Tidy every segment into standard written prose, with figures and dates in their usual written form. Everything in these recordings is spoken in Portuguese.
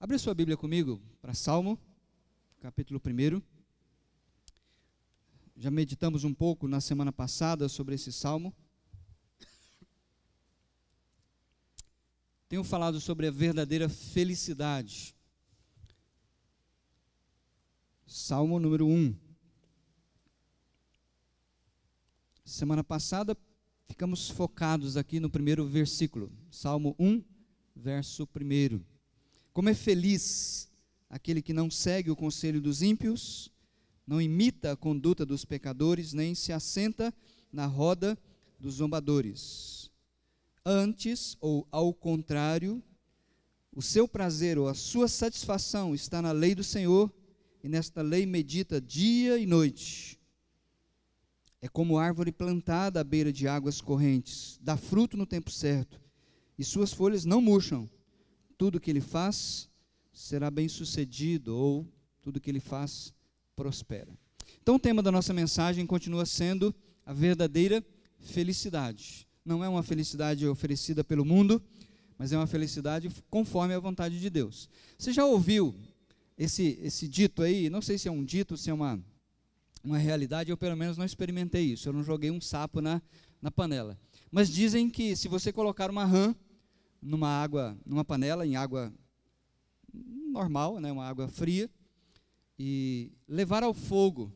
Abre sua Bíblia comigo para Salmo, capítulo 1. Já meditamos um pouco na semana passada sobre esse salmo. Tenho falado sobre a verdadeira felicidade. Salmo número 1. Semana passada ficamos focados aqui no primeiro versículo. Salmo 1, verso 1. Como é feliz aquele que não segue o conselho dos ímpios, não imita a conduta dos pecadores, nem se assenta na roda dos zombadores. Antes, ou ao contrário, o seu prazer ou a sua satisfação está na lei do Senhor, e nesta lei medita dia e noite. É como árvore plantada à beira de águas correntes, dá fruto no tempo certo, e suas folhas não murcham. Tudo que ele faz será bem sucedido, ou tudo que ele faz prospera. Então o tema da nossa mensagem continua sendo a verdadeira felicidade. Não é uma felicidade oferecida pelo mundo, mas é uma felicidade conforme a vontade de Deus. Você já ouviu esse dito aí? Não sei se é um dito, se é uma realidade, eu pelo menos não experimentei isso, eu não joguei um sapo na panela. Mas dizem que se você colocar uma rã numa panela, em água normal, né, uma água fria, e levar ao fogo,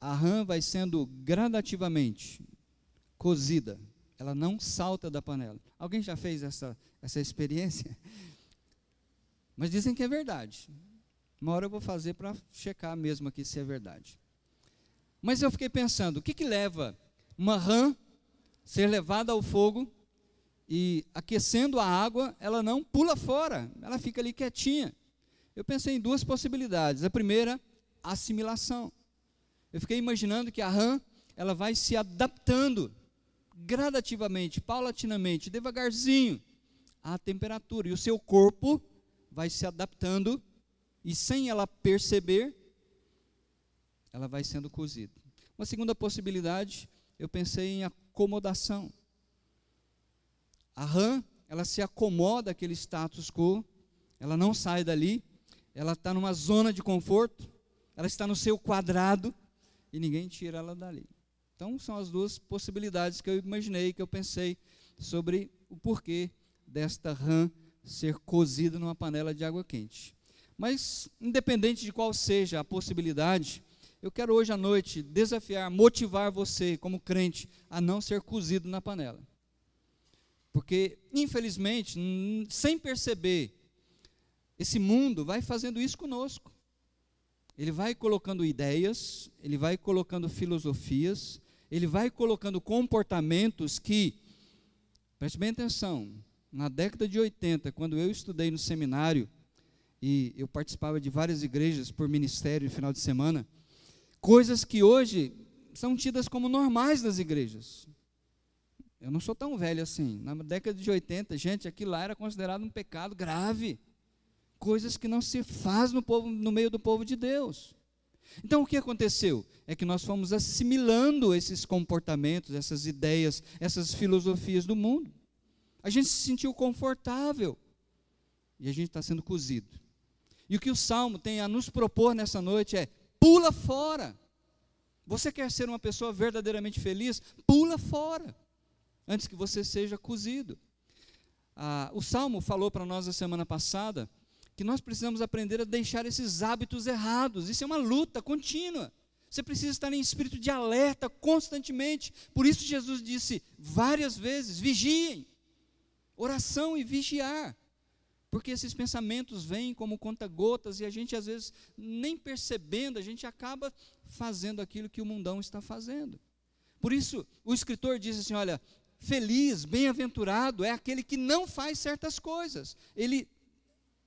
a rã vai sendo gradativamente cozida, ela não salta da panela. Alguém já fez essa experiência? Mas dizem que é verdade. Uma hora eu vou fazer para checar mesmo aqui se é verdade. Mas eu fiquei pensando, o que leva uma rã ser levada ao fogo e aquecendo a água, ela não pula fora, ela fica ali quietinha? Eu pensei em duas possibilidades. A primeira, assimilação. Eu fiquei imaginando que a rã, ela vai se adaptando gradativamente, paulatinamente, devagarzinho à temperatura, e o seu corpo vai se adaptando, e sem ela perceber, ela vai sendo cozida. Uma segunda possibilidade, eu pensei em acomodação. A rã, ela se acomoda àquele status quo, ela não sai dali, ela está numa zona de conforto, ela está no seu quadrado, e ninguém tira ela dali. Então, são as duas possibilidades que eu imaginei, que eu pensei sobre o porquê desta rã ser cozida numa panela de água quente. Mas, independente de qual seja a possibilidade, eu quero hoje à noite desafiar, motivar você, como crente, a não ser cozido na panela. Porque, infelizmente, sem perceber, esse mundo vai fazendo isso conosco. Ele vai colocando ideias, ele vai colocando filosofias, ele vai colocando comportamentos que, preste bem atenção, na década de 80, quando eu estudei no seminário, e eu participava de várias igrejas por ministério no final de semana, coisas que hoje são tidas como normais nas igrejas. Eu não sou tão velho assim. Na década de 80, gente, aquilo lá era considerado um pecado grave. Coisas que não se faz no meio do povo de Deus. Então o que aconteceu? É que nós fomos assimilando esses comportamentos, essas ideias, essas filosofias do mundo. A gente se sentiu confortável e a gente está sendo cozido. E o que o Salmo tem a nos propor nessa noite é: pula fora. Você quer ser uma pessoa verdadeiramente feliz? Pula fora, antes que você seja cozido. O Salmo falou para nós na semana passada que nós precisamos aprender a deixar esses hábitos errados. Isso é uma luta contínua. Você precisa estar em espírito de alerta constantemente. Por isso Jesus disse várias vezes: vigiem. Oração e vigiar. Porque esses pensamentos vêm como conta-gotas e a gente às vezes, nem percebendo, a gente acaba fazendo aquilo que o mundão está fazendo. Por isso o escritor diz assim: olha, feliz, bem-aventurado é aquele que não faz certas coisas. Ele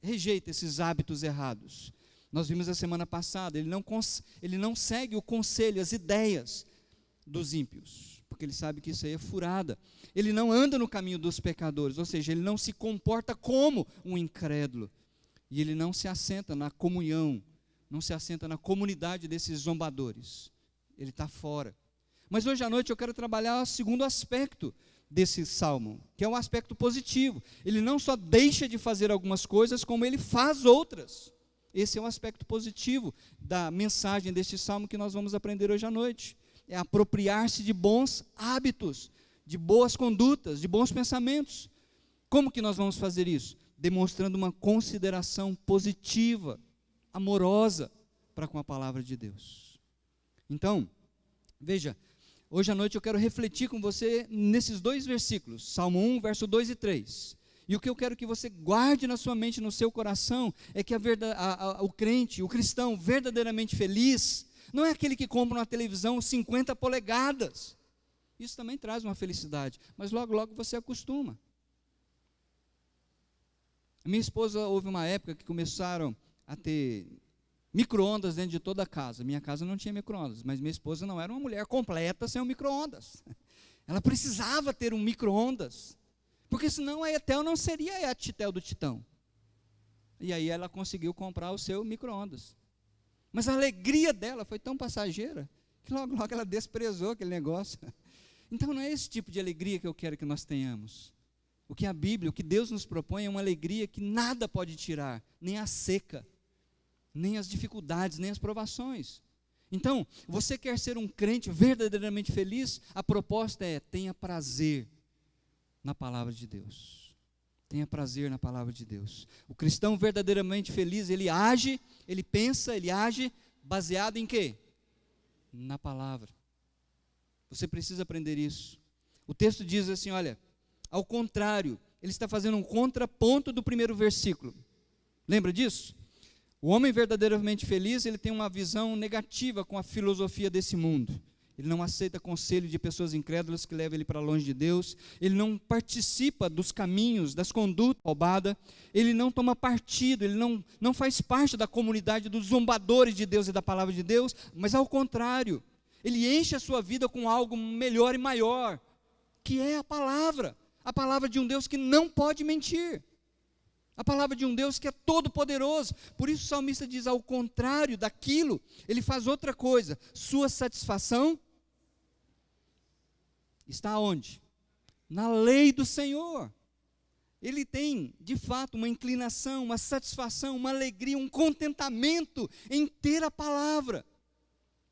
rejeita esses hábitos errados. Nós vimos a semana passada, ele não segue o conselho, as ideias dos ímpios, porque ele sabe que isso aí é furada. Ele não anda no caminho dos pecadores, ou seja, ele não se comporta como um incrédulo, e ele não se assenta na comunhão, não se assenta na comunidade desses zombadores. Ele está fora. Mas hoje à noite eu quero trabalhar o segundo aspecto desse salmo, que é um aspecto positivo. Ele não só deixa de fazer algumas coisas, como ele faz outras. Esse é um aspecto positivo da mensagem deste salmo que nós vamos aprender hoje à noite. É apropriar-se de bons hábitos, de boas condutas, de bons pensamentos. Como que nós vamos fazer isso? Demonstrando uma consideração positiva, amorosa, para com a palavra de Deus. Então, veja, hoje à noite eu quero refletir com você nesses 2 versículos, Salmo 1, verso 2 e 3. E o que eu quero que você guarde na sua mente, no seu coração, é que o crente, o cristão verdadeiramente feliz, não é aquele que compra uma televisão 50 polegadas. Isso também traz uma felicidade, mas logo, logo você acostuma. A minha esposa, houve uma época que começaram a ter micro-ondas dentro de toda a casa. Minha casa não tinha micro-ondas, mas minha esposa não era uma mulher completa sem um micro-ondas. Ela precisava ter um micro-ondas, porque senão a Etel não seria a Titel do Titão. E aí ela conseguiu comprar o seu micro-ondas. Mas a alegria dela foi tão passageira, que logo, logo ela desprezou aquele negócio. Então não é esse tipo de alegria que eu quero que nós tenhamos. O que a Bíblia, o que Deus nos propõe é uma alegria que nada pode tirar, nem a seca, nem as dificuldades, nem as provações. Então, você quer ser um crente verdadeiramente feliz? A proposta é: tenha prazer na palavra de Deus. Tenha prazer na palavra de Deus. O cristão verdadeiramente feliz, ele age, ele pensa, ele age baseado em quê? Na palavra. Você precisa aprender isso. O texto diz assim, olha, ao contrário, ele está fazendo um contraponto do primeiro versículo. Lembra disso? O homem verdadeiramente feliz, ele tem uma visão negativa com a filosofia desse mundo. Ele não aceita conselho de pessoas incrédulas que levam ele para longe de Deus. Ele não participa dos caminhos, das condutas roubadas. Ele não toma partido, ele não faz parte da comunidade dos zombadores de Deus e da palavra de Deus, mas ao contrário, ele enche a sua vida com algo melhor e maior, que é a palavra de um Deus que não pode mentir. A palavra de um Deus que é todo poderoso. Por isso o salmista diz, ao contrário daquilo, ele faz outra coisa. Sua satisfação está onde? Na lei do Senhor. Ele tem, de fato, uma inclinação, uma satisfação, uma alegria, um contentamento em ter a palavra.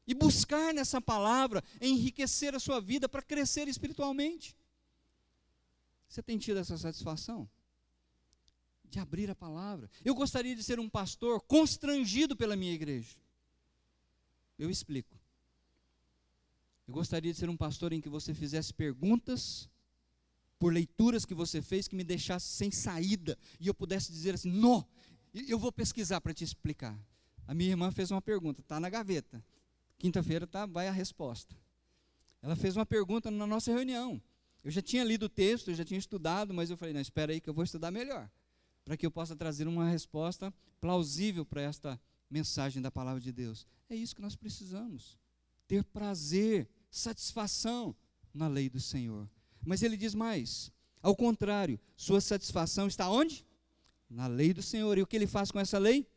E buscar nessa palavra enriquecer a sua vida para crescer espiritualmente. Você tem tido essa satisfação? De abrir a palavra. Eu gostaria de ser um pastor constrangido pela minha igreja. Eu explico. Eu gostaria de ser um pastor em que você fizesse perguntas por leituras que você fez que me deixasse sem saída e eu pudesse dizer assim, não, eu vou pesquisar para te explicar. A minha irmã fez uma pergunta, está na gaveta. Quinta-feira vai a resposta. Ela fez uma pergunta na nossa reunião. Eu já tinha lido o texto, eu já tinha estudado, mas eu falei, não, espera aí que eu vou estudar melhor, para que eu possa trazer uma resposta plausível para esta mensagem da palavra de Deus. É isso que nós precisamos, ter prazer, satisfação na lei do Senhor. Mas ele diz mais, ao contrário, sua satisfação está onde? Na lei do Senhor. E o que ele faz com essa lei?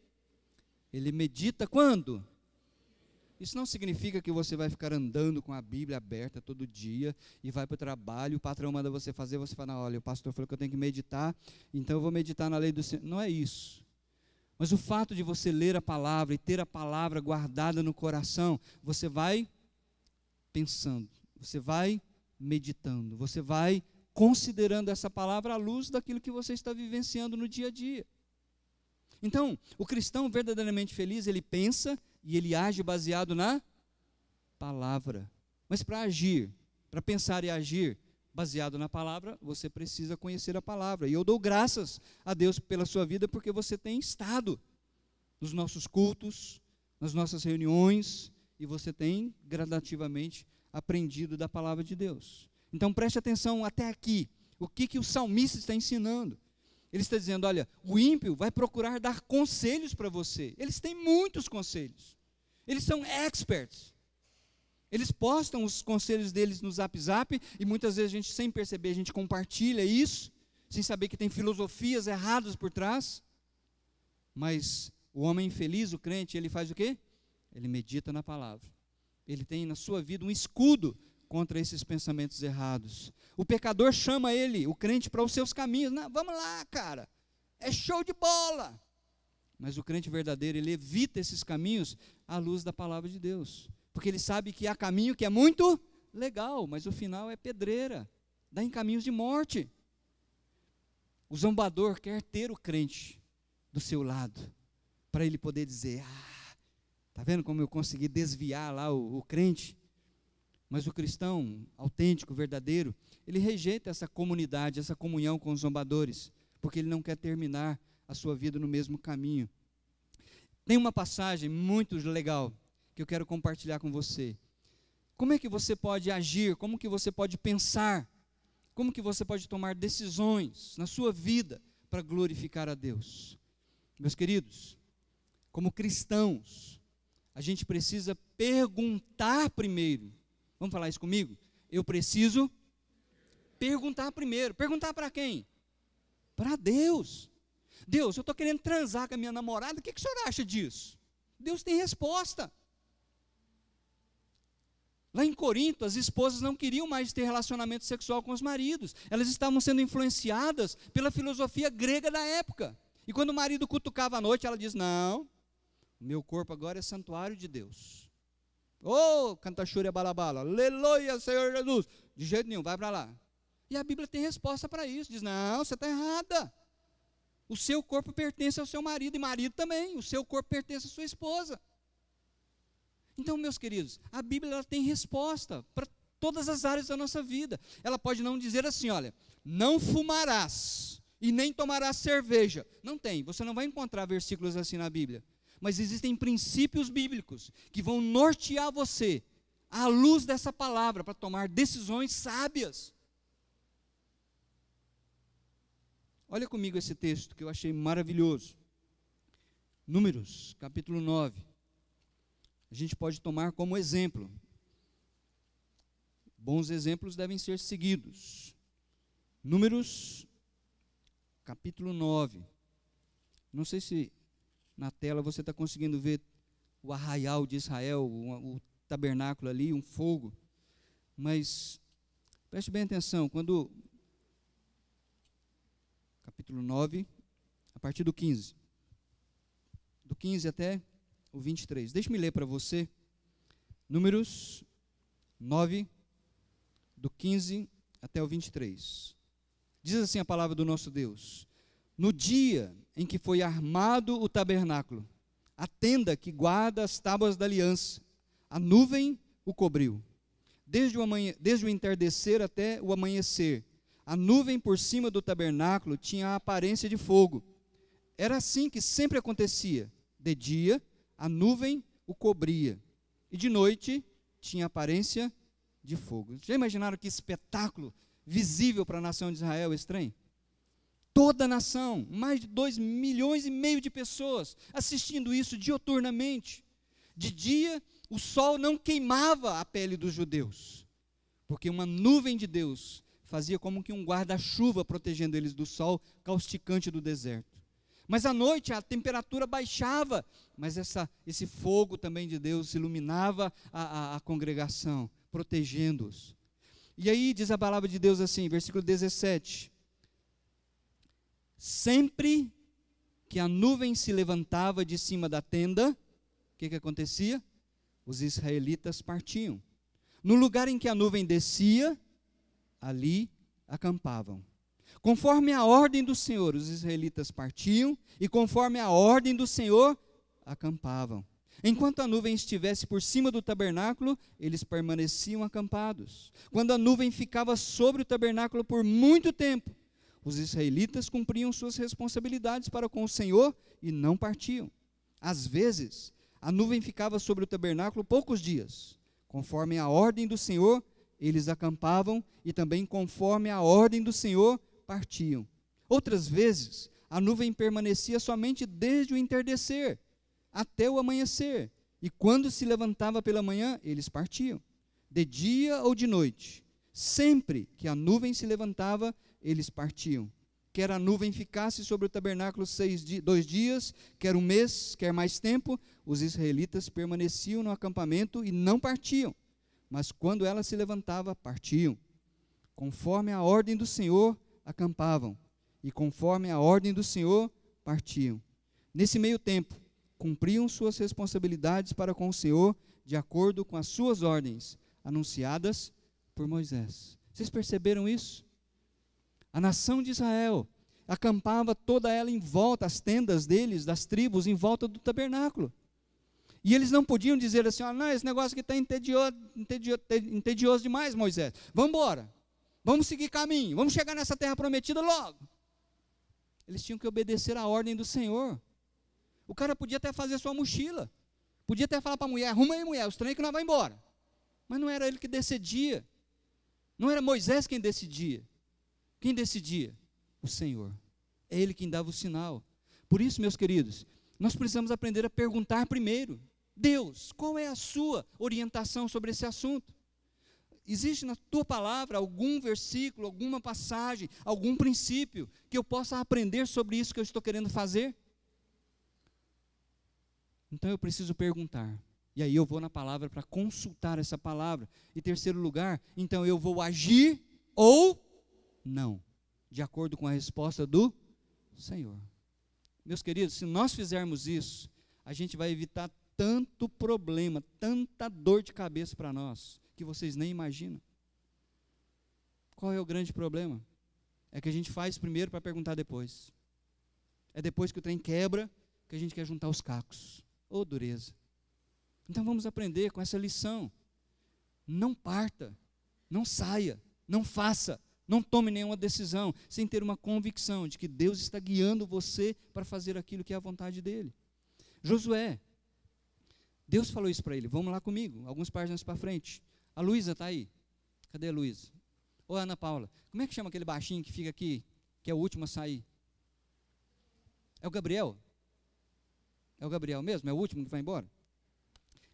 Ele medita quando? Isso não significa que você vai ficar andando com a Bíblia aberta todo dia e vai para o trabalho, o patrão manda você fazer, você fala, não, olha, o pastor falou que eu tenho que meditar, então eu vou meditar na lei do Senhor. Não é isso. Mas o fato de você ler a palavra e ter a palavra guardada no coração, você vai pensando, você vai meditando, você vai considerando essa palavra à luz daquilo que você está vivenciando no dia a dia. Então, o cristão verdadeiramente feliz, ele pensa e ele age baseado na palavra. Mas para agir, para pensar e agir baseado na palavra, você precisa conhecer a palavra. E eu dou graças a Deus pela sua vida, porque você tem estado nos nossos cultos, nas nossas reuniões, e você tem gradativamente aprendido da palavra de Deus. Então preste atenção até aqui, o que o salmista está ensinando. Ele está dizendo, olha, o ímpio vai procurar dar conselhos para você. Eles têm muitos conselhos. Eles são experts. Eles postam os conselhos deles no Zap Zap, e muitas vezes a gente, sem perceber, a gente compartilha isso, sem saber que tem filosofias erradas por trás. Mas o homem infeliz, o crente, ele faz o quê? Ele medita na palavra. Ele tem na sua vida um escudo contra esses pensamentos errados. O pecador chama ele, o crente, para os seus caminhos. Não, vamos lá, cara, é show de bola. Mas o crente verdadeiro, ele evita esses caminhos à luz da palavra de Deus. Porque ele sabe que há caminho que é muito legal, mas o final é pedreira, dá em caminhos de morte. O zombador quer ter o crente do seu lado, para ele poder dizer, está vendo como eu consegui desviar lá o crente? Mas o cristão autêntico, verdadeiro, ele rejeita essa comunidade, essa comunhão com os zombadores, porque ele não quer terminar a sua vida no mesmo caminho. Tem uma passagem muito legal que eu quero compartilhar com você. Como é que você pode agir? Como que você pode pensar? Como que você pode tomar decisões na sua vida para glorificar a Deus? Meus queridos, como cristãos, a gente precisa perguntar primeiro. Vamos falar isso comigo? Eu preciso perguntar primeiro. Perguntar para quem? Para Deus. Deus, eu estou querendo transar com a minha namorada, o que o senhor acha disso? Deus tem resposta. Lá em Corinto, as esposas não queriam mais ter relacionamento sexual com os maridos. Elas estavam sendo influenciadas pela filosofia grega da época. E quando o marido cutucava à noite, ela diz, não, o meu corpo agora é santuário de Deus. Oh, cantachúria balabala, aleluia, Senhor Jesus. De jeito nenhum, vai para lá. E a Bíblia tem resposta para isso. Diz, não, você está errada. O seu corpo pertence ao seu marido, e marido também. O seu corpo pertence à sua esposa. Então, meus queridos, a Bíblia ela tem resposta para todas as áreas da nossa vida. Ela pode não dizer assim, olha, não fumarás e nem tomarás cerveja. Não tem, você não vai encontrar versículos assim na Bíblia. Mas existem princípios bíblicos que vão nortear você à luz dessa palavra para tomar decisões sábias. Olha comigo esse texto que eu achei maravilhoso. Números, capítulo 9. A gente pode tomar como exemplo. Bons exemplos devem ser seguidos. Números, capítulo 9. Não sei se na tela você está conseguindo ver o arraial de Israel, o tabernáculo ali, um fogo. Mas preste bem atenção, quando... Capítulo 9, a partir do 15. Do 15 até o 23. Deixe-me ler para você. Números 9, do 15 até o 23. Diz assim a palavra do nosso Deus. No dia em que foi armado o tabernáculo, a tenda que guarda as tábuas da aliança, a nuvem o cobriu. Desde o entardecer até o amanhecer, a nuvem por cima do tabernáculo tinha a aparência de fogo. Era assim que sempre acontecia. De dia, a nuvem o cobria, e de noite tinha a aparência de fogo. Já imaginaram que espetáculo visível para a nação de Israel esse trem? Toda a nação, mais de 2,5 milhões de pessoas, assistindo isso dioturnamente. De dia, o sol não queimava a pele dos judeus, porque uma nuvem de Deus fazia como que um guarda-chuva protegendo eles do sol causticante do deserto. Mas à noite a temperatura baixava, mas esse fogo também de Deus iluminava a congregação, protegendo-os. E aí diz a palavra de Deus assim, versículo 17. Sempre que a nuvem se levantava de cima da tenda, o que acontecia? Os israelitas partiam. No lugar em que a nuvem descia, ali acampavam. Conforme a ordem do Senhor, os israelitas partiam, e conforme a ordem do Senhor, acampavam. Enquanto a nuvem estivesse por cima do tabernáculo, eles permaneciam acampados. Quando a nuvem ficava sobre o tabernáculo por muito tempo, os israelitas cumpriam suas responsabilidades para com o Senhor e não partiam. Às vezes, a nuvem ficava sobre o tabernáculo poucos dias. Conforme a ordem do Senhor, eles acampavam, e também conforme a ordem do Senhor, partiam. Outras vezes, a nuvem permanecia somente desde o entardecer até o amanhecer, e quando se levantava pela manhã, eles partiam. De dia ou de noite, sempre que a nuvem se levantava, eles partiam. Quer a nuvem ficasse sobre o tabernáculo 2 dias, quer um mês, quer mais tempo, os israelitas permaneciam no acampamento e não partiam. mas quando ela se levantava, partiam. Conforme a ordem do Senhor, acampavam, e conforme a ordem do Senhor, partiam. Nesse meio tempo, cumpriam suas responsabilidades para com o Senhor, de acordo com as suas ordens, anunciadas por Moisés. Vocês perceberam isso? A nação de Israel acampava toda ela em volta, as tendas deles, das tribos, em volta do tabernáculo. E eles não podiam dizer assim, não, esse negócio aqui está entedioso demais, Moisés. Vamos embora, vamos seguir caminho, vamos chegar nessa terra prometida logo. Eles tinham que obedecer à ordem do Senhor. O cara podia até fazer sua mochila, podia até falar para a mulher, arruma aí mulher, os trem que nós vamos embora. Mas não era ele que decidia, não era Moisés quem decidia. Quem decidia? O Senhor. É Ele quem dava o sinal. Por isso, meus queridos, nós precisamos aprender a perguntar primeiro, Deus, qual é a sua orientação sobre esse assunto? Existe na tua palavra algum versículo, alguma passagem, algum princípio que eu possa aprender sobre isso que eu estou querendo fazer? Então eu preciso perguntar. E aí eu vou na palavra para consultar essa palavra. Em terceiro lugar, então eu vou agir ou não, de acordo com a resposta do Senhor. Meus queridos, se nós fizermos isso, a gente vai evitar tanto problema, tanta dor de cabeça para nós, que vocês nem imaginam. Qual é o grande problema? É que a gente faz primeiro para perguntar depois. É depois que o trem quebra, que a gente quer juntar os cacos. Ô, dureza. Então vamos aprender com essa lição. Não parta, não saia, não faça, não tome nenhuma decisão sem ter uma convicção de que Deus está guiando você para fazer aquilo que é a vontade dEle. Josué, Deus falou isso para ele, vamos lá comigo, algumas páginas para frente. A Luísa está aí, cadê a Luísa? Ô Ana Paula, como é que chama aquele baixinho que fica aqui, que é o último a sair? É o Gabriel? É o Gabriel mesmo? É o último que vai embora?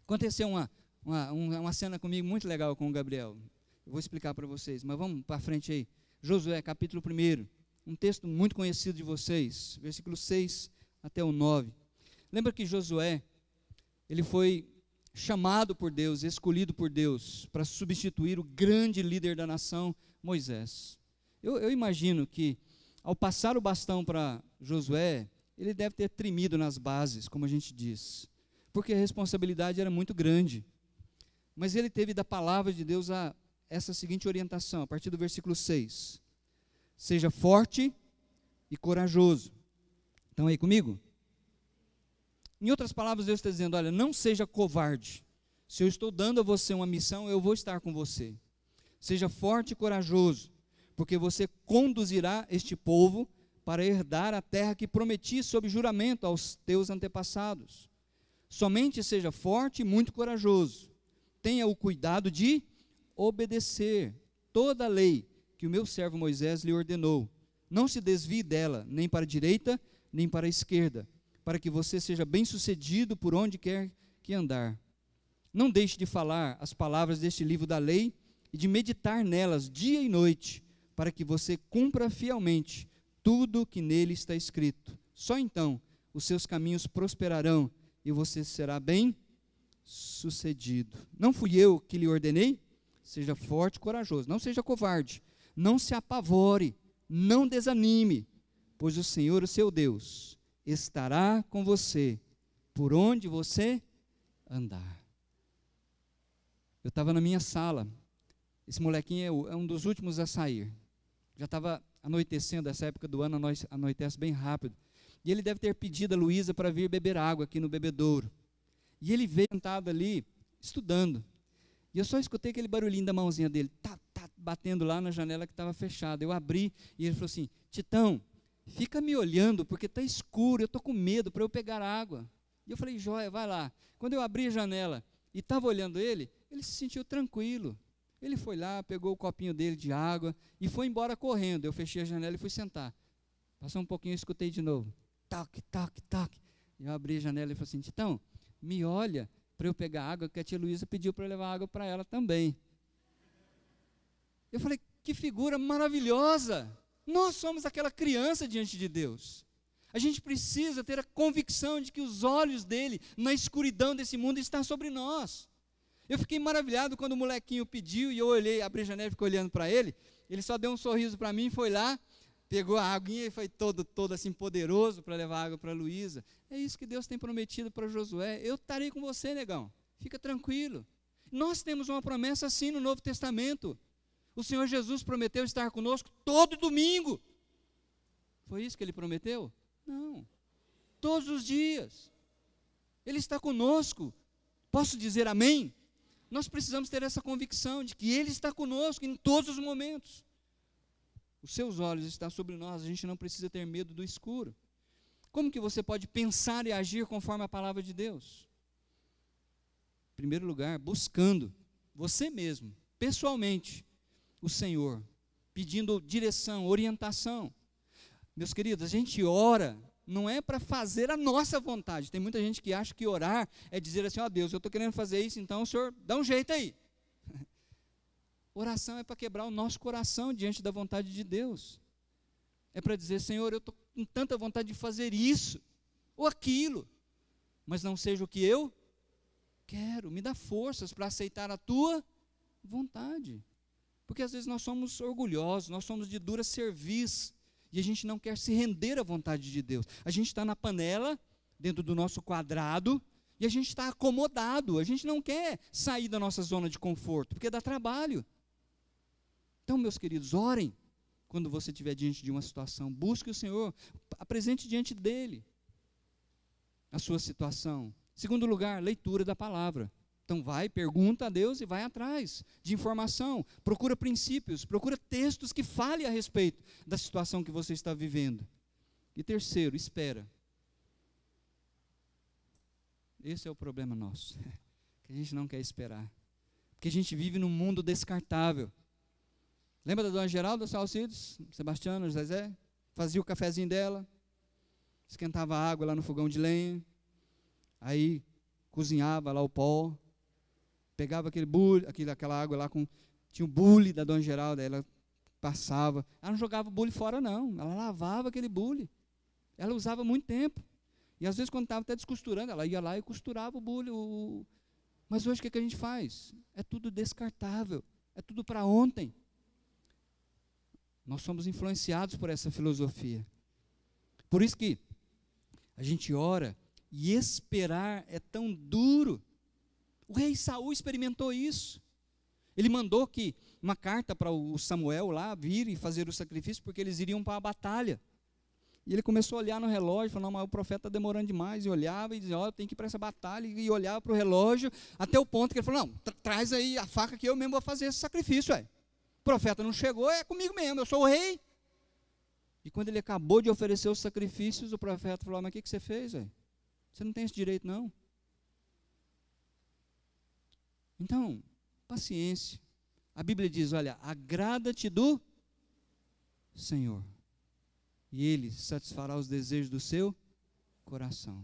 Aconteceu uma cena comigo muito legal com o Gabriel. Eu vou explicar para vocês, mas vamos para frente aí. Josué, capítulo 1, um texto muito conhecido de vocês, versículo 6 até o 9. Lembra que Josué, ele foi chamado por Deus, escolhido por Deus, para substituir o grande líder da nação, Moisés. Eu imagino que, ao passar o bastão para Josué, ele deve ter tremido nas bases, como a gente diz, porque a responsabilidade era muito grande. Mas ele teve da palavra de Deus essa seguinte orientação, a partir do versículo 6. Seja forte e corajoso. Estão aí comigo? Em outras palavras, Deus está dizendo, olha, não seja covarde. Se eu estou dando a você uma missão, eu vou estar com você. Seja forte e corajoso, porque você conduzirá este povo para herdar a terra que prometi sob juramento aos teus antepassados. Somente seja forte e muito corajoso. Tenha o cuidado de obedecer toda a lei que o meu servo Moisés lhe ordenou. Não se desvie dela, nem para a direita, nem para a esquerda, para que você seja bem-sucedido por onde quer que andar. Não deixe de falar as palavras deste livro da lei e de meditar nelas dia e noite, para que você cumpra fielmente tudo que nele está escrito. Só então os seus caminhos prosperarão e você será bem-sucedido. Não fui eu que lhe ordenei? Seja forte e corajoso, não seja covarde, não se apavore, não desanime, pois o Senhor, o seu Deus, estará com você por onde você andar. Eu estava na minha sala, esse molequinho é um dos últimos a sair, já estava anoitecendo, essa época do ano anoitece bem rápido, e ele deve ter pedido a Luísa para vir beber água aqui no bebedouro, e ele veio sentado ali, estudando, e eu só escutei aquele barulhinho da mãozinha dele, batendo lá na janela que estava fechada. Eu abri e ele falou assim, Titão, fica me olhando porque está escuro, eu estou com medo para eu pegar água. E eu falei, joia, vai lá. Quando eu abri a janela e estava olhando ele se sentiu tranquilo. Ele foi lá, pegou o copinho dele de água e foi embora correndo. Eu fechei a janela e fui sentar. Passou um pouquinho, eu escutei de novo, toque, toque, toque. Eu abri a janela e falei assim, Titão, me olha para eu pegar água, que a tia Luísa pediu para eu levar água para ela também. Eu falei, que figura maravilhosa, nós somos aquela criança diante de Deus, a gente precisa ter a convicção de que os olhos dele, na escuridão desse mundo, estão sobre nós, Eu fiquei maravilhado quando o molequinho pediu e eu olhei, a Brijanete ficou olhando para ele, ele só deu um sorriso para mim, foi lá, pegou a aguinha e foi todo assim poderoso para levar água para a Luísa. É isso que Deus tem prometido para Josué. Eu estarei com você, negão. Fica tranquilo. Nós temos uma promessa assim no Novo Testamento. O Senhor Jesus prometeu estar conosco todo domingo. Foi isso que Ele prometeu? Não. Todos os dias. Ele está conosco. Posso dizer amém? Nós precisamos ter essa convicção de que Ele está conosco em todos os momentos. Os seus olhos estão sobre nós, a gente não precisa ter medo do escuro. Como que você pode pensar e agir conforme a palavra de Deus? Em primeiro lugar, buscando você mesmo, pessoalmente, o Senhor, pedindo direção, orientação. Meus queridos, a gente ora, não é para fazer a nossa vontade. Tem muita gente que acha que orar é dizer assim, ó Deus, eu estou querendo fazer isso, então o Senhor dá um jeito aí. Oração é para quebrar o nosso coração diante da vontade de Deus. É para dizer, Senhor, eu estou com tanta vontade de fazer isso, ou aquilo, mas não seja o que eu quero. Me dá forças para aceitar a tua vontade. Porque às vezes nós somos orgulhosos, nós somos de dura cerviz, e a gente não quer se render à vontade de Deus. A gente está na panela, dentro do nosso quadrado, e a gente está acomodado. A gente não quer sair da nossa zona de conforto, porque dá trabalho. Então, meus queridos, orem quando você estiver diante de uma situação. Busque o Senhor, apresente diante dEle a sua situação. Segundo lugar, leitura da palavra. Então vai, pergunta a Deus e vai atrás de informação, procura princípios, procura textos que falem a respeito da situação que você está vivendo. E terceiro, espera. Esse é o problema nosso, que a gente não quer esperar, porque a gente vive num mundo descartável. Lembra da dona Geralda, Salcidos, Sebastiano, Zezé? Fazia o cafezinho dela, esquentava a água lá no fogão de lenha, aí cozinhava lá o pó, pegava aquele bule, aquela água lá, tinha o bule da dona Geralda, ela passava, ela não jogava o bule fora não, ela lavava aquele bule, ela usava muito tempo, e às vezes quando estava até descosturando, ela ia lá e costurava o bule, mas hoje o que a gente faz? É tudo descartável, é tudo para ontem. Nós somos influenciados por essa filosofia, por isso que a gente ora, e esperar é tão duro. O rei Saul experimentou isso. Ele mandou que uma carta para o Samuel lá vir e fazer o sacrifício, porque eles iriam para a batalha. E ele começou a olhar no relógio, falou, não, mas o profeta está demorando demais. E olhava e dizia, ó, eu tenho que ir para essa batalha. E olhava para o relógio, até o ponto que ele falou, não, traz aí a faca que eu mesmo vou fazer esse sacrifício. O profeta não chegou, é comigo mesmo, eu sou o rei. E quando ele acabou de oferecer os sacrifícios, o profeta falou, mas o que você fez? Você não tem esse direito não. Então, paciência. A Bíblia diz, olha, agrada-te do Senhor, e Ele satisfará os desejos do seu coração.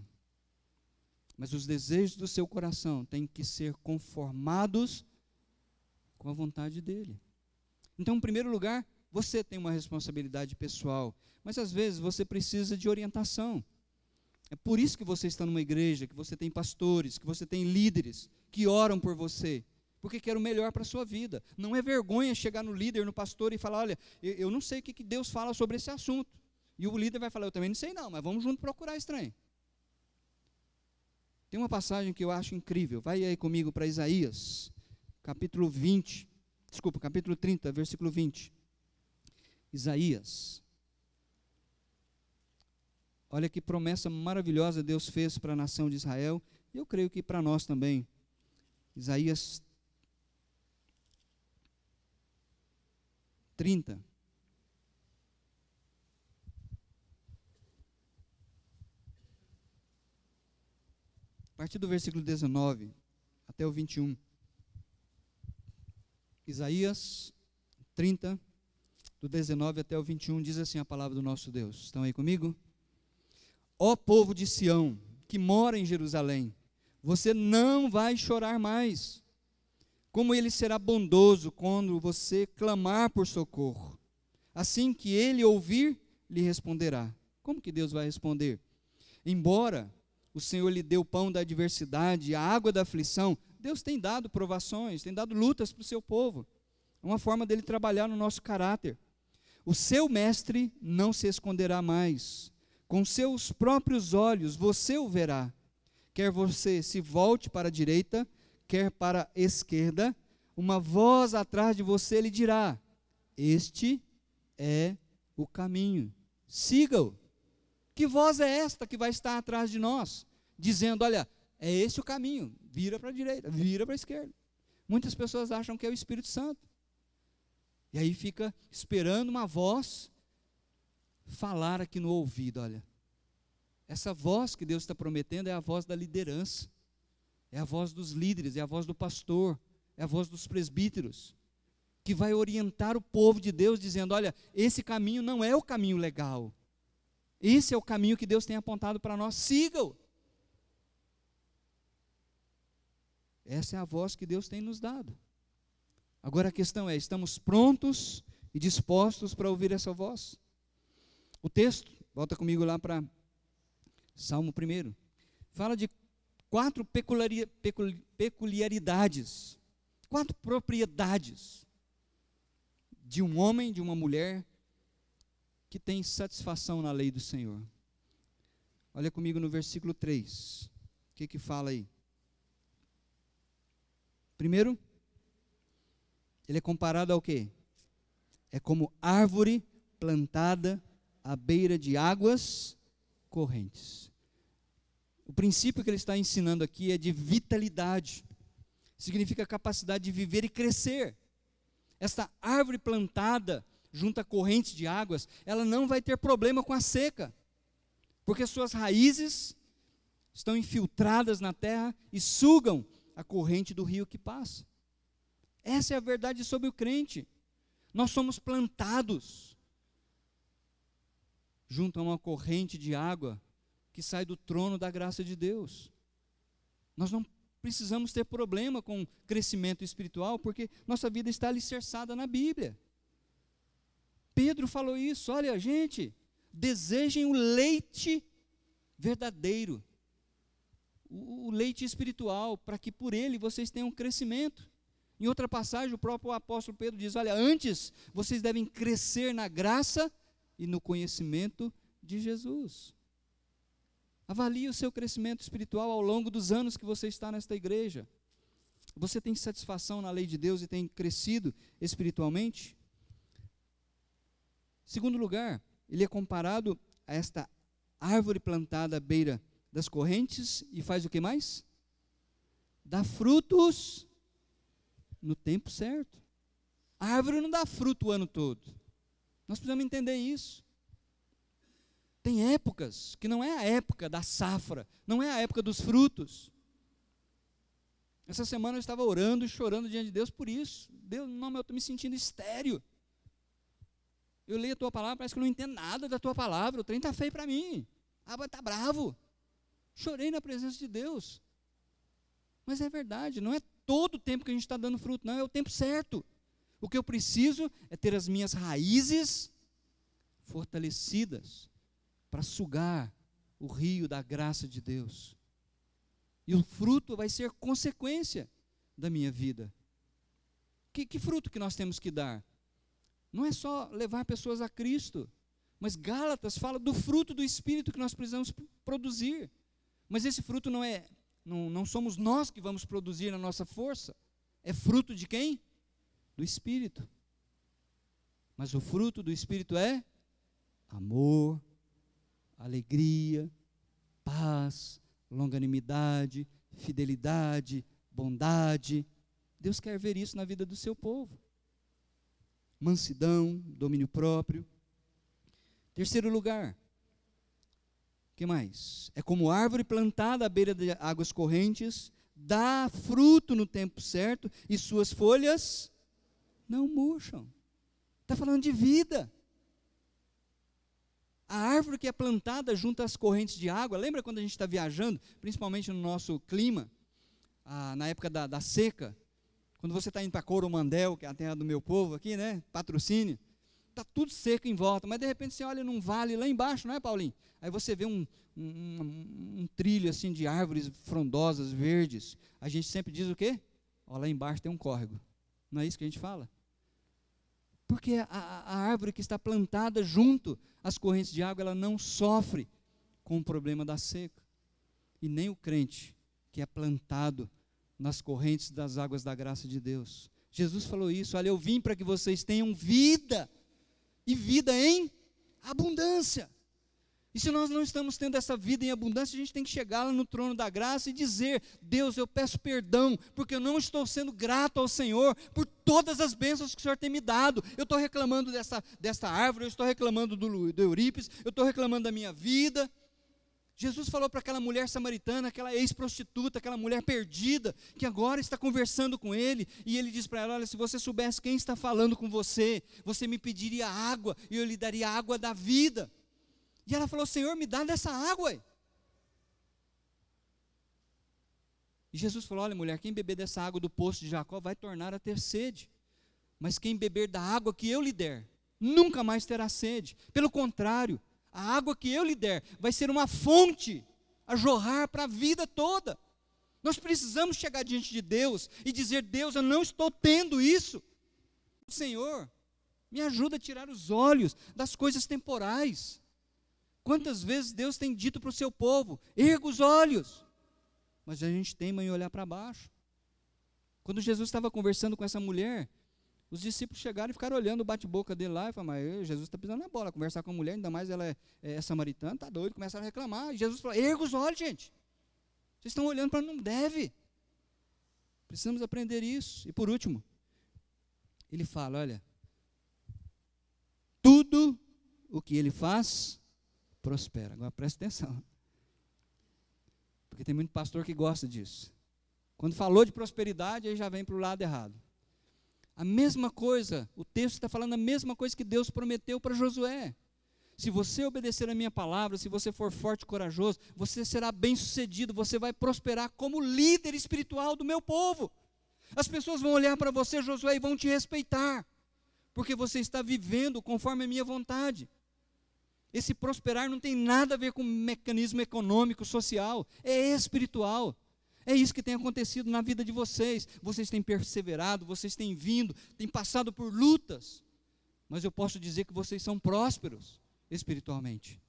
Mas os desejos do seu coração têm que ser conformados com a vontade dEle. Então, em primeiro lugar, você tem uma responsabilidade pessoal, mas às vezes você precisa de orientação. É por isso que você está numa igreja, que você tem pastores, que você tem líderes que oram por você, porque querem o melhor para a sua vida. Não é vergonha chegar no líder, no pastor e falar, olha, eu não sei o que Deus fala sobre esse assunto. E o líder vai falar, eu também não sei não, mas vamos junto procurar esse trem. Tem uma passagem que eu acho incrível, vai aí comigo para Isaías, capítulo 30, versículo 20. Isaías. Olha que promessa maravilhosa Deus fez para a nação de Israel, e eu creio que para nós também. Isaías 30. A partir do versículo 19 até o 21. Isaías 30, do 19 até o 21, diz assim a palavra do nosso Deus. Estão aí comigo? Ó povo de Sião, que mora em Jerusalém, você não vai chorar mais. Como ele será bondoso quando você clamar por socorro. Assim que ele ouvir, lhe responderá. Como que Deus vai responder? Embora o Senhor lhe deu o pão da adversidade, a água da aflição. Deus tem dado provações, tem dado lutas para o seu povo. É uma forma dele trabalhar no nosso caráter. O seu mestre não se esconderá mais. Com seus próprios olhos você o verá. Quer você se volte para a direita, quer para a esquerda, uma voz atrás de você lhe dirá: este é o caminho, siga-o. Que voz é esta que vai estar atrás de nós, dizendo: olha, é esse o caminho, vira para a direita, vira para a esquerda? Muitas pessoas acham que é o Espírito Santo, e aí fica esperando uma voz falar aqui no ouvido. Olha, essa voz que Deus está prometendo é a voz da liderança, é a voz dos líderes, é a voz do pastor, é a voz dos presbíteros, que vai orientar o povo de Deus, dizendo: olha, esse caminho não é o caminho legal, esse é o caminho que Deus tem apontado para nós, siga-o. Essa é a voz que Deus tem nos dado. Agora a questão é: estamos prontos e dispostos para ouvir essa voz? O texto, volta comigo lá para Salmo 1, fala de 4 peculiaridades, 4 propriedades de um homem, de uma mulher que tem satisfação na lei do Senhor. Olha comigo no versículo 3, o que fala aí? Primeiro, ele é comparado ao quê? É como árvore plantada à beira de águas correntes. O princípio que ele está ensinando aqui é de vitalidade. Significa capacidade de viver e crescer. Esta árvore plantada junto a correntes de águas, ela não vai ter problema com a seca, porque suas raízes estão infiltradas na terra e sugam a corrente do rio que passa. Essa é a verdade sobre o crente. Nós somos plantados junto a uma corrente de água que sai do trono da graça de Deus. Nós não precisamos ter problema com crescimento espiritual, porque nossa vida está alicerçada na Bíblia. Pedro falou isso: olha, gente, desejem o leite verdadeiro, o leite espiritual, para que por ele vocês tenham crescimento. Em outra passagem, o próprio apóstolo Pedro diz: olha, antes vocês devem crescer na graça e no conhecimento de Jesus. Avalie o seu crescimento espiritual ao longo dos anos que você está nesta igreja. Você tem satisfação na lei de Deus e tem crescido espiritualmente? Segundo lugar, ele é comparado a esta árvore plantada à beira das correntes e faz o que mais? Dá frutos no tempo certo. A árvore não dá fruto o ano todo. Nós precisamos entender isso. Tem épocas que não é a época da safra, não é a época dos frutos. Essa semana eu estava orando e chorando diante de Deus por isso. Deus, não, eu estou me sentindo estéril. Eu leio a tua palavra, parece que eu não entendo nada da tua palavra, o trem está feio para mim. Está bravo. Chorei na presença de Deus. Mas é verdade, não é todo o tempo que a gente está dando fruto, não, é o tempo certo. O que eu preciso é ter as minhas raízes fortalecidas para sugar o rio da graça de Deus. E o fruto vai ser consequência da minha vida. Que fruto que nós temos que dar? Não é só levar pessoas a Cristo, mas Gálatas fala do fruto do Espírito que nós precisamos produzir. Mas esse fruto não somos nós que vamos produzir na nossa força. É fruto de quem? Do Espírito. Mas o fruto do Espírito é amor, alegria, paz, longanimidade, fidelidade, bondade. Deus quer ver isso na vida do seu povo. Mansidão, domínio próprio. Terceiro lugar, o que mais? É como árvore plantada à beira de águas correntes, dá fruto no tempo certo e suas folhas não murcham. Está falando de vida. A árvore que é plantada junto às correntes de água, lembra quando a gente está viajando, principalmente no nosso clima, na época da seca, quando você está indo para Coromandel, que é a terra do meu povo aqui, né, Patrocínio, está tudo seco em volta, mas de repente você olha num vale lá embaixo, não é, Paulinho? Aí você vê um trilho assim de árvores frondosas, verdes. A gente sempre diz o quê? Ó, lá embaixo tem um córrego. Não é isso que a gente fala? Porque a árvore que está plantada junto às correntes de água, ela não sofre com o problema da seca. E nem o crente que é plantado nas correntes das águas da graça de Deus. Jesus falou isso: olha, eu vim para que vocês tenham vida, e vida em abundância. E se nós não estamos tendo essa vida em abundância, a gente tem que chegar lá no trono da graça e dizer: Deus, eu peço perdão, porque eu não estou sendo grato ao Senhor por todas as bênçãos que o Senhor tem me dado. Eu estou reclamando dessa árvore, eu estou reclamando do Eurípides, eu estou reclamando da minha vida. Jesus falou para aquela mulher samaritana, aquela ex-prostituta, aquela mulher perdida, que agora está conversando com ele, e ele diz para ela: olha, se você soubesse quem está falando com você, você me pediria água, e eu lhe daria a água da vida. E ela falou: Senhor, me dá dessa água. E Jesus falou: olha, mulher, quem beber dessa água do poço de Jacó vai tornar a ter sede, mas quem beber da água que eu lhe der, nunca mais terá sede. Pelo contrário, a água que eu lhe der vai ser uma fonte a jorrar para a vida toda. Nós precisamos chegar diante de Deus e dizer: Deus, eu não estou tendo isso. Senhor, me ajuda a tirar os olhos das coisas temporais. Quantas vezes Deus tem dito para o seu povo: erga os olhos, mas a gente teima em olhar para baixo. Quando Jesus estava conversando com essa mulher, os discípulos chegaram e ficaram olhando o bate-boca dele lá, e falaram: mas Jesus está pisando na bola, conversar com a mulher, ainda mais ela é samaritana, está doido, começaram a reclamar. E Jesus falou: erga os olhos, gente, vocês estão olhando para não deve. Precisamos aprender isso. E por último, ele fala: olha, tudo o que ele faz prospera. Agora presta atenção, porque tem muito pastor que gosta disso. Quando falou de prosperidade, aí já vem para o lado errado. A mesma coisa, o texto está falando a mesma coisa que Deus prometeu para Josué: se você obedecer a minha palavra, se você for forte e corajoso, você será bem sucedido, você vai prosperar como líder espiritual do meu povo. As pessoas vão olhar para você, Josué, e vão te respeitar, porque você está vivendo conforme a minha vontade. Esse prosperar não tem nada a ver com mecanismo econômico, social, é espiritual. É isso que tem acontecido na vida de vocês. Vocês têm perseverado, vocês têm vindo, têm passado por lutas, mas eu posso dizer que vocês são prósperos espiritualmente,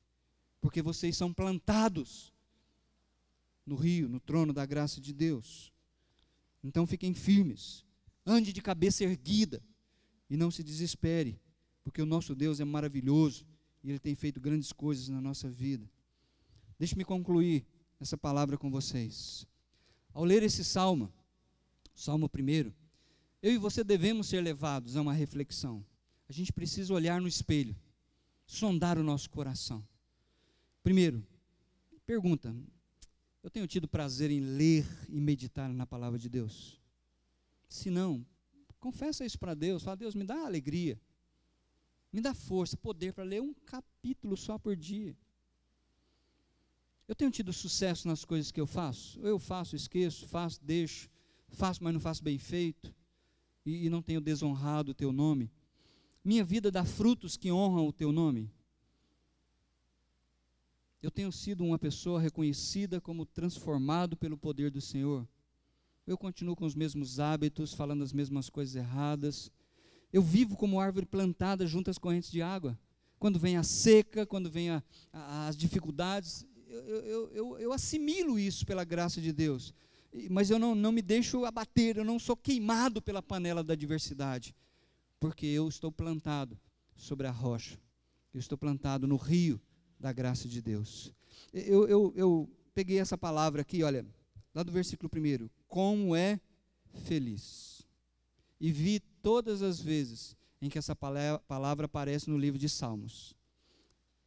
porque vocês são plantados no rio, no trono da graça de Deus. Então fiquem firmes, ande de cabeça erguida e não se desespere, porque o nosso Deus é maravilhoso e Ele tem feito grandes coisas na nossa vida. Deixe-me concluir essa palavra com vocês. Ao ler esse salmo, Salmo 1, eu e você devemos ser levados a uma reflexão. A gente precisa olhar no espelho, sondar o nosso coração. Primeiro, pergunta: eu tenho tido prazer em ler e meditar na palavra de Deus? Se não, confessa isso para Deus. Fala: Deus, me dá alegria, me dá força, poder para ler um capítulo só por dia. Eu tenho tido sucesso nas coisas que eu faço? Eu faço, esqueço, faço, deixo, faço, mas não faço bem feito, e não tenho desonrado o teu nome? Minha vida dá frutos que honram o teu nome? Eu tenho sido uma pessoa reconhecida como transformado pelo poder do Senhor? Eu continuo com os mesmos hábitos, falando as mesmas coisas erradas? Eu vivo como árvore plantada junto às correntes de água? Quando vem a seca, quando vem as dificuldades, eu assimilo isso pela graça de Deus, mas eu não me deixo abater, eu não sou queimado pela panela da adversidade, porque eu estou plantado sobre a rocha, eu estou plantado no rio da graça de Deus. Eu peguei essa palavra aqui, olha, lá do versículo 1, como é feliz, e vi todas as vezes em que essa palavra aparece no livro de Salmos.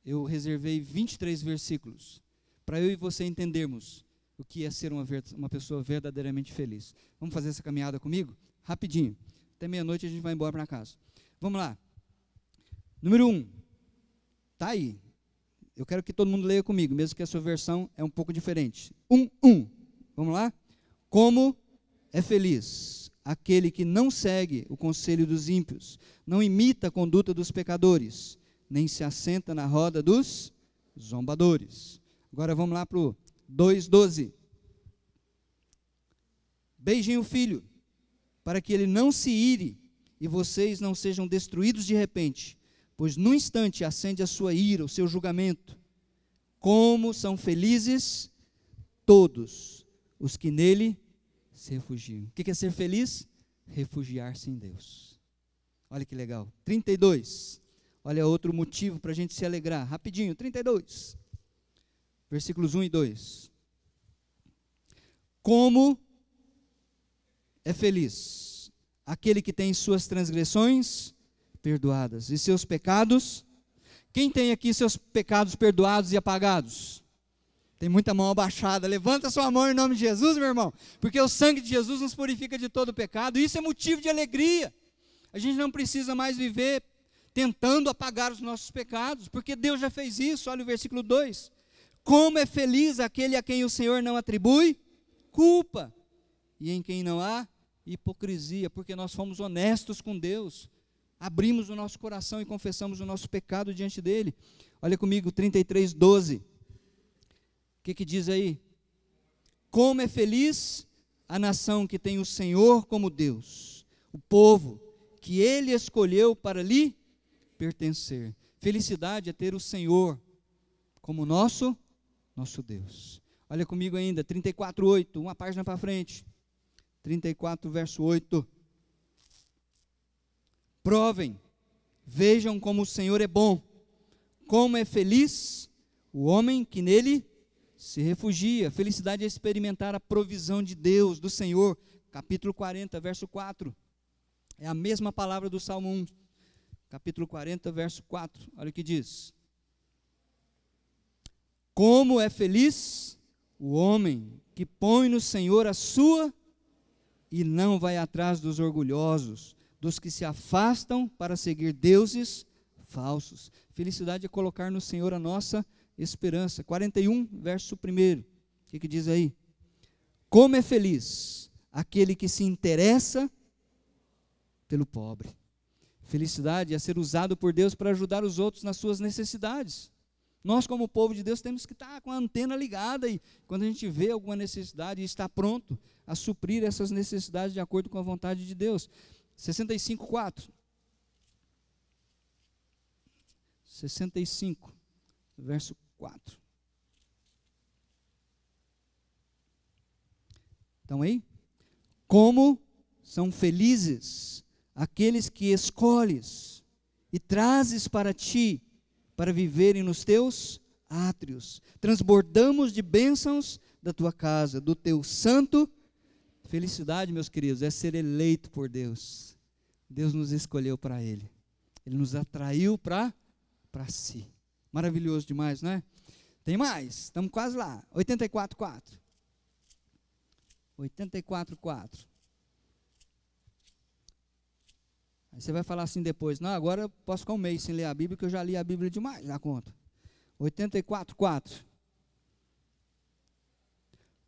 Eu reservei 23 versículos, para eu e você entendermos o que é ser uma pessoa verdadeiramente feliz. Vamos fazer essa caminhada comigo? Rapidinho. Até meia-noite a gente vai embora para casa. Vamos lá. Número 1. Está aí. Eu quero que todo mundo leia comigo, mesmo que a sua versão é um pouco diferente. 1. Vamos lá? Como é feliz aquele que não segue o conselho dos ímpios, não imita a conduta dos pecadores, nem se assenta na roda dos zombadores. Agora vamos lá para o 2:12. Beijem o filho, para que ele não se ire e vocês não sejam destruídos de repente, pois no instante acende a sua ira, o seu julgamento. Como são felizes todos os que nele se refugiam. O que é ser feliz? Refugiar-se em Deus. Olha que legal. 32. Olha outro motivo para a gente se alegrar. Rapidinho, 32. Versículos 1 e 2. Como é feliz aquele que tem suas transgressões perdoadas e seus pecados. Quem tem aqui seus pecados perdoados e apagados? Tem muita mão abaixada. Levanta sua mão em nome de Jesus, meu irmão, porque o sangue de Jesus nos purifica de todo pecado. Isso é motivo de alegria. A gente não precisa mais viver tentando apagar os nossos pecados, porque Deus já fez isso. Olha o versículo 2. Como é feliz aquele a quem o Senhor não atribui culpa, e em quem não há hipocrisia, porque nós fomos honestos com Deus, abrimos o nosso coração e confessamos o nosso pecado diante dele. Olha comigo, 33:12. O que diz aí? Como é feliz a nação que tem o Senhor como Deus, o povo que ele escolheu para lhe pertencer. Felicidade é ter o Senhor como nosso Deus. Olha comigo ainda, 34:8, uma página para frente. 34, verso 8. Provem, vejam como o Senhor é bom, como é feliz o homem que nele se refugia. Felicidade é experimentar a provisão de Deus, do Senhor. Capítulo 40, verso 4. É a mesma palavra do Salmo 1. Capítulo 40, verso 4. Olha o que diz. Como é feliz o homem que põe no Senhor a sua e não vai atrás dos orgulhosos, dos que se afastam para seguir deuses falsos. Felicidade é colocar no Senhor a nossa esperança. 41, verso 1. O que diz aí? Como é feliz aquele que se interessa pelo pobre. Felicidade é ser usado por Deus para ajudar os outros nas suas necessidades. Nós, como povo de Deus, temos que estar com a antena ligada e quando a gente vê alguma necessidade, estar pronto a suprir essas necessidades de acordo com a vontade de Deus. 65:4. 65, verso 4. Então aí, como são felizes aqueles que escolhes e trazes para ti, para viverem nos teus átrios. Transbordamos de bênçãos da tua casa, do teu santo. Felicidade, meus queridos, é ser eleito por Deus. Deus nos escolheu para Ele. Ele nos atraiu para si. Maravilhoso demais, não é? Tem mais, estamos quase lá. 84:4. 84:4. Aí você vai falar assim depois, não, agora eu posso ficar um mês sem ler a Bíblia, porque eu já li a Bíblia demais na conta. 84:4.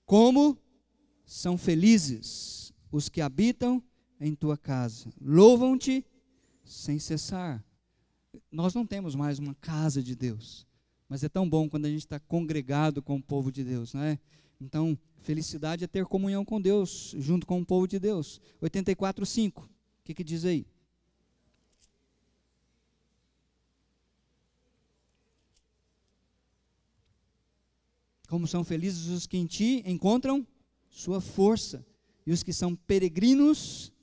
Como são felizes os que habitam em tua casa, louvam-te sem cessar. Nós não temos mais uma casa de Deus, mas é tão bom quando a gente está congregado com o povo de Deus, não é? Então, felicidade é ter comunhão com Deus, junto com o povo de Deus. 84:5, o que diz aí? Como são felizes os que em ti encontram sua força, e os que são peregrinos,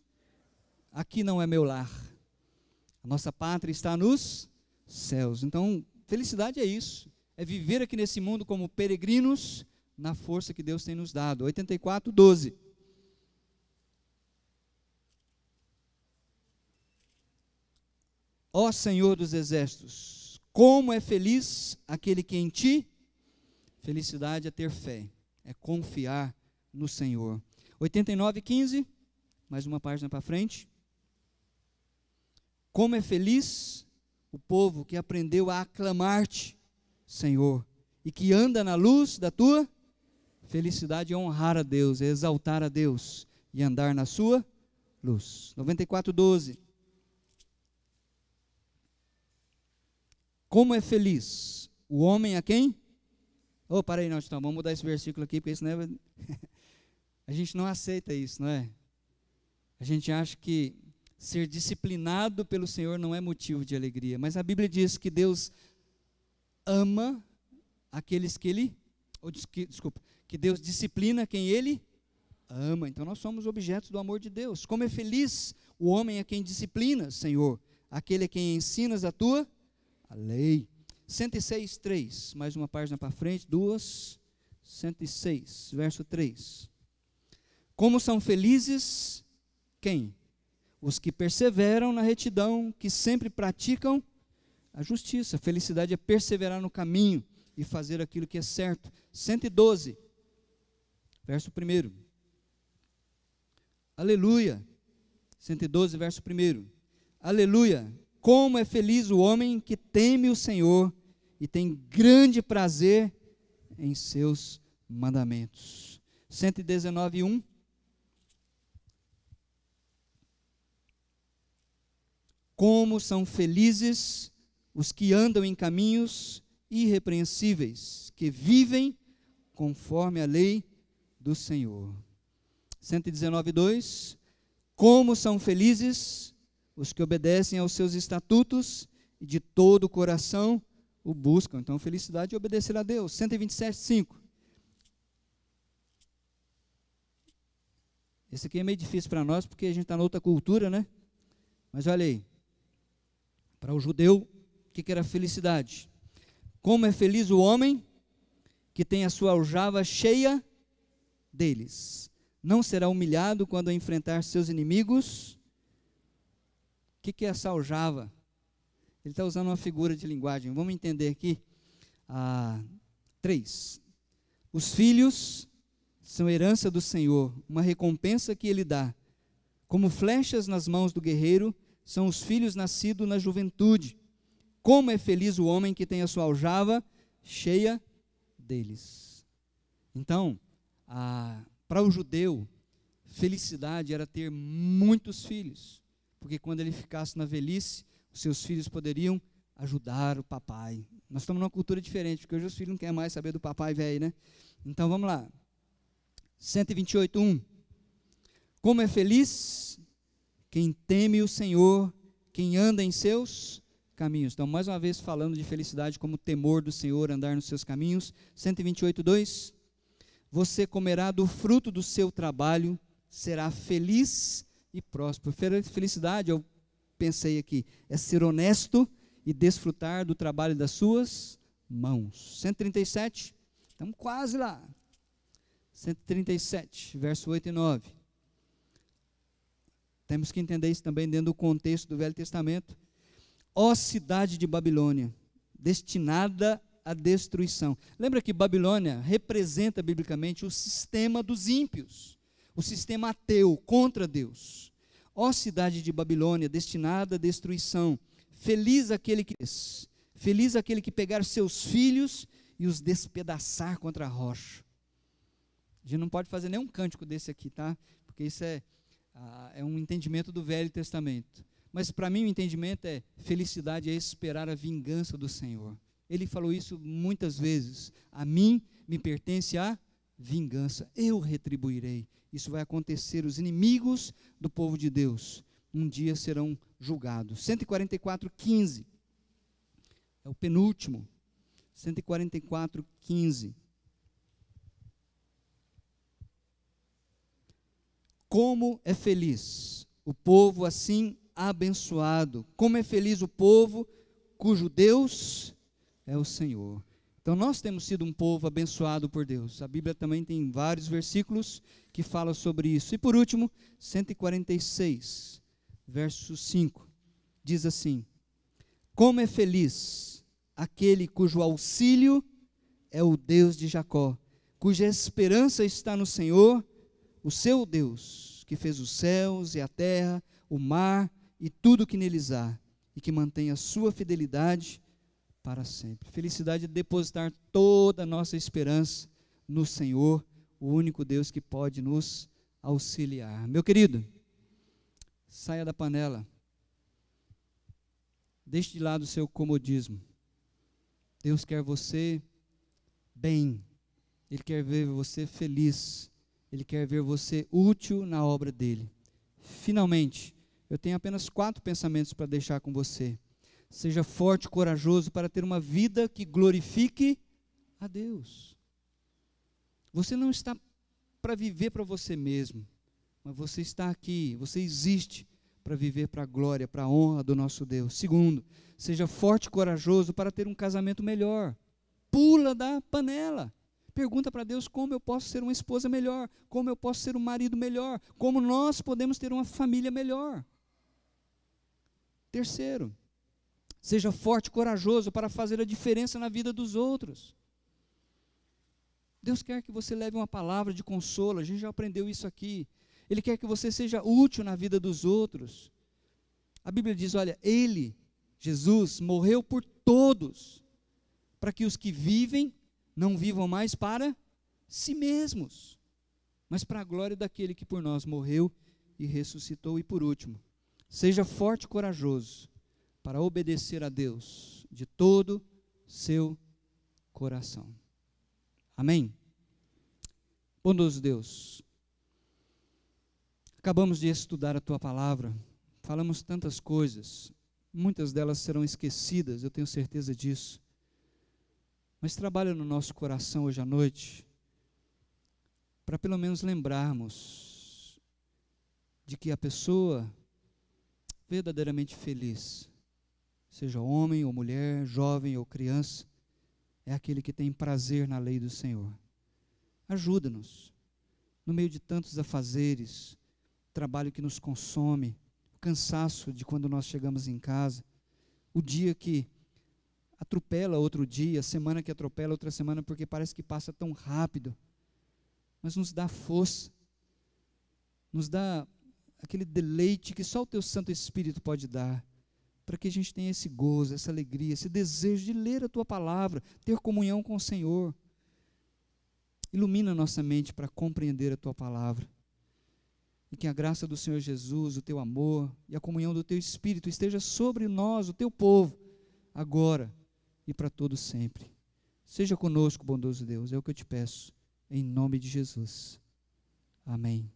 aqui não é meu lar. A nossa pátria está nos céus. Então, felicidade é isso, é viver aqui nesse mundo como peregrinos, na força que Deus tem nos dado. 84:12. Ó Senhor dos exércitos, como é feliz aquele que em ti. Felicidade é ter fé, é confiar no Senhor. 89:15, mais uma página para frente. Como é feliz o povo que aprendeu a aclamar-te, Senhor, e que anda na luz da tua felicidade. É honrar a Deus, é exaltar a Deus e andar na sua luz. 94:12. Como é feliz o homem a quem? Oh, para aí, não, então, vamos mudar esse versículo aqui, porque isso não é... A gente não aceita isso, não é? A gente acha que ser disciplinado pelo Senhor não é motivo de alegria, mas a Bíblia diz que Deus ama aqueles que Ele, que Deus disciplina quem Ele ama. Então nós somos objetos do amor de Deus. Como é feliz o homem a quem disciplinas, Senhor, aquele a quem ensinas a tua lei. 106:3, mais uma página para frente, 106, verso 3. Como são felizes, quem? Os que perseveram na retidão, que sempre praticam a justiça. Felicidade é perseverar no caminho e fazer aquilo que é certo. 112, verso 1. Aleluia. 112, verso 1. Aleluia. Como é feliz o homem que teme o Senhor e tem grande prazer em seus mandamentos. 119:1. Como são felizes os que andam em caminhos irrepreensíveis, que vivem conforme a lei do Senhor. 119:2. Como são felizes os que obedecem aos seus estatutos e de todo o coração o buscam. Então, felicidade é obedecer a Deus. 127:5. Esse aqui é meio difícil para nós, porque a gente está na outra cultura, né? Mas olha aí. Para o judeu, o que era felicidade? Como é feliz o homem que tem a sua aljava cheia deles. Não será humilhado quando enfrentar seus inimigos. O que é essa aljava? Ele está usando uma figura de linguagem. Vamos entender aqui. 3. Os filhos são herança do Senhor, uma recompensa que Ele dá. Como flechas nas mãos do guerreiro, são os filhos nascidos na juventude. Como é feliz o homem que tem a sua aljava cheia deles. Então, para o judeu, felicidade era ter muitos filhos, porque quando ele ficasse na velhice, os seus filhos poderiam ajudar o papai. Nós estamos numa cultura diferente, porque hoje os filhos não querem mais saber do papai velho, né? Então vamos lá. 128:1. Como é feliz quem teme o Senhor, quem anda em seus caminhos. Então, mais uma vez falando de felicidade como temor do Senhor, andar nos seus caminhos. 128:2. Você comerá do fruto do seu trabalho, será feliz e próspero. Felicidade, eu pensei aqui, é ser honesto e desfrutar do trabalho das suas mãos. 137, estamos quase lá. 137, verso 8 e 9. Temos que entender isso também dentro do contexto do Velho Testamento. Ó cidade de Babilônia, destinada à destruição. Lembra que Babilônia representa biblicamente o sistema dos ímpios, o sistema ateu contra Deus. Ó cidade de Babilônia, destinada à destruição, feliz aquele que pegar seus filhos e os despedaçar contra a rocha. A gente não pode fazer nenhum cântico desse aqui, tá? Porque isso é um entendimento do Velho Testamento. Mas para mim o entendimento é felicidade é esperar a vingança do Senhor. Ele falou isso muitas vezes. A mim me pertence a vingança, eu retribuirei. Isso vai acontecer, os inimigos do povo de Deus um dia serão julgados. 144:15 é o penúltimo. 144:15. Como é feliz o povo assim abençoado. Como é feliz o povo cujo Deus é o Senhor. Então nós temos sido um povo abençoado por Deus. A Bíblia também tem vários versículos que falam sobre isso. E por último, 146, verso 5, diz assim: como é feliz aquele cujo auxílio é o Deus de Jacó, cuja esperança está no Senhor, o seu Deus, que fez os céus e a terra, o mar e tudo que neles há, e que mantém a sua fidelidade para sempre. Felicidade é depositar toda a nossa esperança no Senhor, o único Deus que pode nos auxiliar. Meu querido, Saia da panela. Deixe de lado o seu comodismo. Deus quer você bem. Ele quer ver você feliz. Ele quer ver você útil na obra dele. Finalmente, eu tenho apenas 4 pensamentos para deixar com você. Seja forte e corajoso para ter uma vida que glorifique a Deus. Você não está para viver para você mesmo, mas você está aqui, você existe para viver para a glória, para a honra do nosso Deus. Segundo, seja forte e corajoso para ter um casamento melhor. Pula da panela. Pergunta para Deus como eu posso ser uma esposa melhor, como eu posso ser um marido melhor, como nós podemos ter uma família melhor. Terceiro, seja forte e corajoso para fazer a diferença na vida dos outros. Deus quer que você leve uma palavra de consolo, a gente já aprendeu isso aqui. Ele quer que você seja útil na vida dos outros. A Bíblia diz, olha, Ele, Jesus, morreu por todos, para que os que vivem não vivam mais para si mesmos, mas para a glória daquele que por nós morreu e ressuscitou. E por último, seja forte e corajoso para obedecer a Deus de todo seu coração. Amém? Bondoso Deus, acabamos de estudar a Tua palavra, falamos tantas coisas, muitas delas serão esquecidas, eu tenho certeza disso, mas trabalha no nosso coração hoje à noite, para pelo menos lembrarmos de que a pessoa verdadeiramente feliz, seja homem ou mulher, jovem ou criança, é aquele que tem prazer na lei do Senhor. Ajuda-nos, no meio de tantos afazeres, trabalho que nos consome, o cansaço de quando nós chegamos em casa, o dia que atropela outro dia, a semana que atropela outra semana, porque parece que passa tão rápido, mas nos dá força, nos dá aquele deleite que só o Teu Santo Espírito pode dar, para que a gente tenha esse gozo, essa alegria, esse desejo de ler a Tua palavra, ter comunhão com o Senhor. Ilumina a nossa mente para compreender a Tua palavra. E que a graça do Senhor Jesus, o Teu amor e a comunhão do Teu Espírito esteja sobre nós, o Teu povo, agora e para todo sempre. Seja conosco, bondoso Deus, é o que eu te peço, em nome de Jesus. Amém.